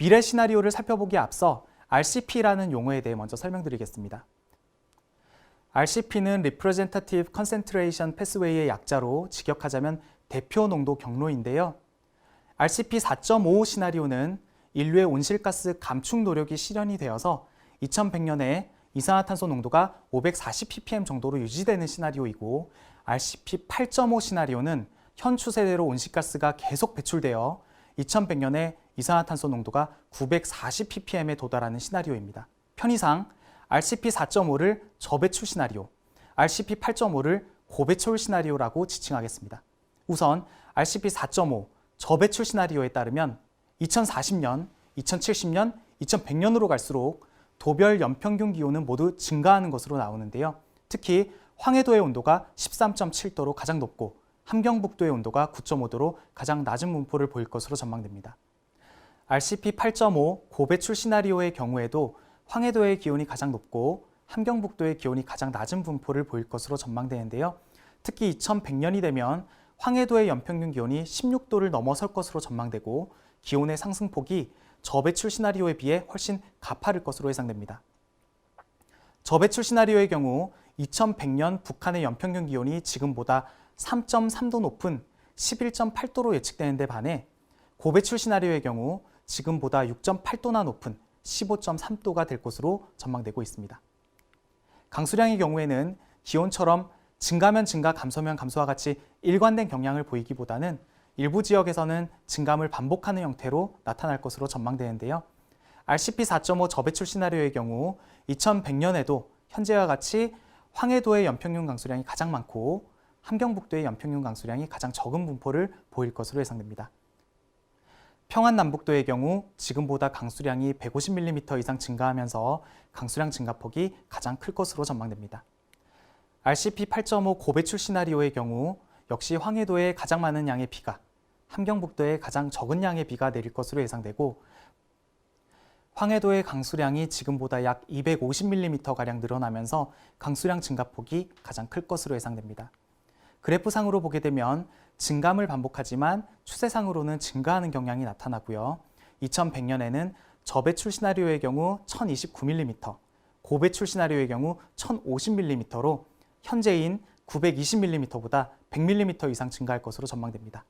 미래 시나리오를 살펴보기에 앞서 RCP라는 용어에 대해 먼저 설명드리겠습니다. RCP는 Representative Concentration Pathway의 약자로 직역하자면 대표 농도 경로인데요. RCP 4.5 시나리오는 인류의 온실가스 감축 노력이 실현이 되어서 2100년에 이산화탄소 농도가 540ppm 정도로 유지되는 시나리오이고, RCP 8.5 시나리오는 현 추세대로 온실가스가 계속 배출되어 2100년에 이산화탄소 농도가 940ppm에 도달하는 시나리오입니다. 편의상 RCP 4.5를 저배출 시나리오, RCP 8.5를 고배출 시나리오라고 지칭하겠습니다. 우선 RCP 4.5 저배출 시나리오에 따르면 2040년, 2070년, 2100년으로 갈수록 도별 연평균 기온은 모두 증가하는 것으로 나오는데요. 특히 황해도의 온도가 13.7도로 가장 높고 함경북도의 온도가 9.5도로 가장 낮은 분포를 보일 것으로 전망됩니다. RCP 8.5 고배출 시나리오의 경우에도 황해도의 기온이 가장 높고 함경북도의 기온이 가장 낮은 분포를 보일 것으로 전망되는데요. 특히 2100년이 되면 황해도의 연평균 기온이 16도를 넘어설 것으로 전망되고 기온의 상승폭이 저배출 시나리오에 비해 훨씬 가파를 것으로 예상됩니다. 저배출 시나리오의 경우 2100년 북한의 연평균 기온이 지금보다 3.3도 높은 11.8도로 예측되는 데 반해 고배출 시나리오의 경우 지금보다 6.8도나 높은 15.3도가 될 것으로 전망되고 있습니다. 강수량의 경우에는 기온처럼 증가면 증가, 감소면 감소와 같이 일관된 경향을 보이기보다는 일부 지역에서는 증감을 반복하는 형태로 나타날 것으로 전망되는데요. RCP 4.5 저배출 시나리오의 경우 2100년에도 현재와 같이 황해도의 연평균 강수량이 가장 많고 함경북도의 연평균 강수량이 가장 적은 분포를 보일 것으로 예상됩니다. 평안남북도의 경우 지금보다 강수량이 150mm 이상 증가하면서 강수량 증가폭이 가장 클 것으로 전망됩니다. RCP 8.5 고배출 시나리오의 경우 역시 황해도에 가장 많은 양의 비가, 함경북도에 가장 적은 양의 비가 내릴 것으로 예상되고, 황해도의 강수량이 지금보다 약 250mm가량 늘어나면서 강수량 증가폭이 가장 클 것으로 예상됩니다. 그래프상으로 보게 되면 증감을 반복하지만 추세상으로는 증가하는 경향이 나타나고요. 2100년에는 저배출 시나리오의 경우 1029mm, 고배출 시나리오의 경우 1050mm로 현재인 920mm보다 100mm 이상 증가할 것으로 전망됩니다.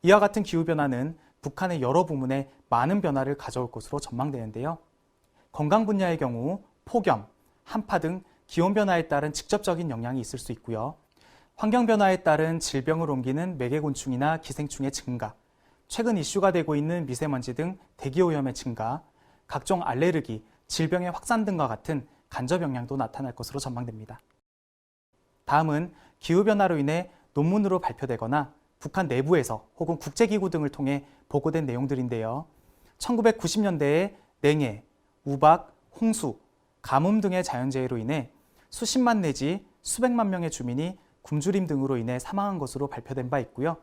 이와 같은 기후변화는 북한의 여러 부문에 많은 변화를 가져올 것으로 전망되는데요. 건강 분야의 경우 폭염, 한파 등 기온변화에 따른 직접적인 영향이 있을 수 있고요. 환경변화에 따른 질병을 옮기는 매개곤충이나 기생충의 증가, 최근 이슈가 되고 있는 미세먼지 등 대기오염의 증가, 각종 알레르기, 질병의 확산 등과 같은 간접 영향도 나타날 것으로 전망됩니다. 다음은 기후변화로 인해 논문으로 발표되거나 북한 내부에서 혹은 국제기구 등을 통해 보고된 내용들인데요. 1990년대에 냉해, 우박, 홍수, 가뭄 등의 자연재해로 인해 수십만 내지 수백만 명의 주민이 굶주림 등으로 인해 사망한 것으로 발표된 바 있고요.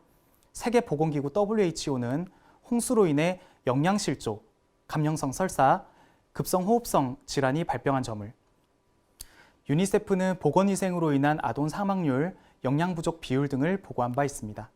세계보건기구 WHO는 홍수로 인해 영양실조, 감염성 설사, 급성호흡성 질환이 발병한 점을, 유니세프는 보건위생으로 인한 아동 사망률, 영양부족 비율 등을 보고한 바 있습니다.